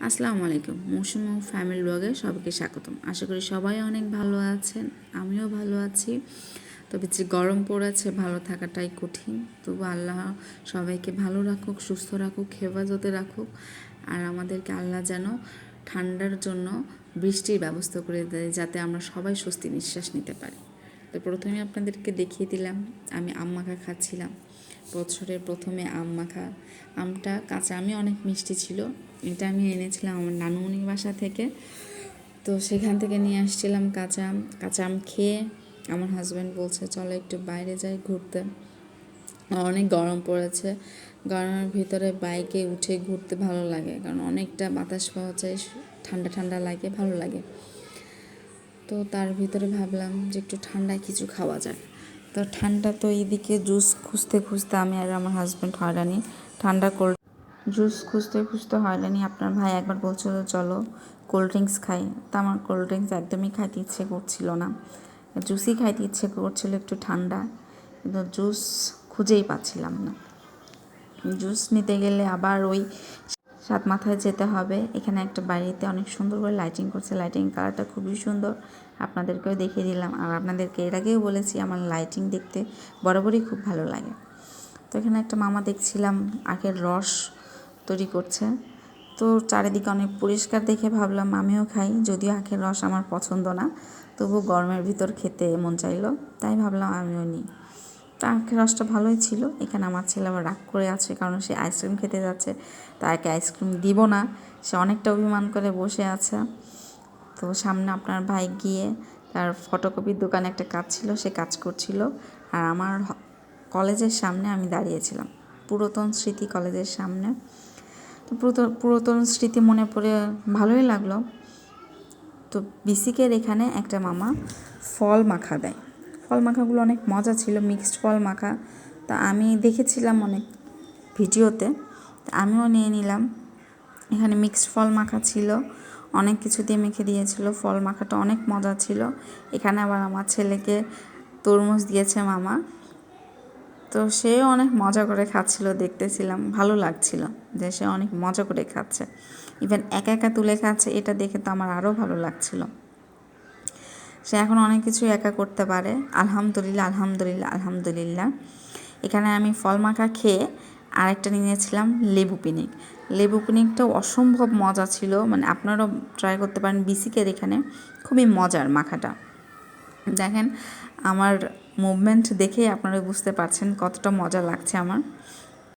আসসালামু আলাইকুম। মৌসুম ফ্যামিলি ব্লগে সবাইকে স্বাগতম। আশা করি সবাই অনেক ভালো আছেন, আমিও ভালো আছি। তবে যে গরম পড়েছে, ভালো থাকাটাই কঠিন। তবু আল্লাহ সবাইকে ভালো রাখুক, সুস্থ রাখুক, হেফাজতে রাখুক। আর আমাদেরকে আল্লাহ যেন ঠান্ডার জন্য বৃষ্টির ব্যবস্থা করে দেয়, যাতে আমরা সবাই স্বস্তি নিঃশ্বাস নিতে পারি। তো প্রথমে আপনাদেরকে দেখিয়ে দিলাম আমি আম মাখা খাচ্ছিলাম। বছরের প্রথমে আম মাখা। আমটা কাঁচা আমই অনেক মিষ্টি ছিল। এটা আমি এনেছিলাম আমার নানুমণির বাসা থেকে। তো সেখান থেকে নিয়ে আসছিলাম কাঁচা আম খেয়ে আমার হাজব্যান্ড বলছে চলো একটু বাইরে যাই ঘুরতে। অনেক গরম পড়েছে, গরমের ভিতরে বাইকে উঠে ঘুরতে ভালো লাগে, কারণ অনেকটা বাতাস পাওয়া যায়, ঠান্ডা ঠান্ডা লাগে, ভালো লাগে। তো তার ভিতরে ভাবলাম যে একটু ঠান্ডায় কিছু খাওয়া যায়। তো ঠান্ডা তো এইদিকে জুস খুঁজতে খুঁজতে আমি আর আমার হাজব্যান্ড হয়রানি। ঠান্ডা কোল্ড জুস খুঁজতে খুঁজতে হয়রানি। আপনার ভাই একবার বলছিল চলো কোল্ড ড্রিঙ্কস খাই, তা আমার কোল্ড ড্রিঙ্কস একদমই খাইতে ইচ্ছে করছিল না, জুসই খাইতে ইচ্ছে করছিল একটু ঠান্ডা, কিন্তু জুস খুঁজেই পাচ্ছিলাম না। জুস নিতে গেলে আবার ওই সাত মাথায় যেতে হবে। এখানে একটা বাড়িতে অনেক সুন্দর করে লাইটিং করছে, লাইটিং কালারটা খুবই সুন্দর, আপনাদেরকেও দেখিয়ে দিলাম। আর আপনাদেরকে এর আগেও বলেছি আমার লাইটিং দেখতে বরাবরই খুব ভালো লাগে। তো এখানে একটা মামা দেখছিলাম আখের রস তৈরি করছে। তো চারিদিকে অনেক পরিষ্কার দেখে ভাবলাম আমিও খাই, যদিও আখের রস আমার পছন্দ না, তবু গরমের ভিতর খেতে মন চাইলো, তাই ভাবলাম আমিও নিই। তো আখের রসটা ভালোই ছিল। এখানে আমার ছেলে আবার রাগ করে আছে, কারণ সে আইসক্রিম খেতে যাচ্ছে, তাকে আইসক্রিম দিব না, সে অনেকটা অভিমান করে বসে আছে। তো সামনে আপনার ভাই গিয়ে তার ফটোকপির দোকানে একটা কাজ ছিল, সে কাজ করছিল। আর আমার কলেজের সামনে আমি দাঁড়িয়েছিলাম, পুরাতন স্মৃতি কলেজের সামনে। তো পুরাতন স্মৃতি মনে পড়ে ভালোই লাগলো। তো বিসিকের এখানে একটা মামা ফল মাখা দেয়, ফল মাখাগুলো অনেক মজা ছিল, মিক্সড ফল মাখা। তা আমি দেখেছিলাম অনেক ভিডিওতে, তা আমিও নিয়ে নিলাম। এখানে মিক্সড ফল মাখা ছিল, অনেক কিছু দিয়ে মেখে দিয়েছিল, ফল মাখাটা অনেক মজা ছিল। এখানে আবার আমার ছেলেকে তরমুজ দিয়েছে মামা, তো সেও অনেক মজা করে খাচ্ছিল, দেখতেছিলাম, ভালো লাগছিল যে সে অনেক মজা করে খাচ্ছে, ইভেন একা একা তুলে খাচ্ছে, এটা দেখে তো আমার আরও ভালো লাগছিল। সে এখন অনেক কিছু একা করতে পারে, আলহামদুলিল্লাহ আলহামদুলিল্লাহ আলহামদুলিল্লাহ। এখানে আমি ফল মাখা খেয়ে আরেকটা নিয়েছিলাম লেবু পিনিক। লেবু পিনিকটাও অসম্ভব মজা ছিল, মানে আপনারাও ট্রাই করতে পারেন, বিসিকের এখানে খুবই মজার মাখাটা। দেখেন আমার মুভমেন্ট দেখেই আপনারা বুঝতে পারছেন কতটা মজা লাগছে আমার।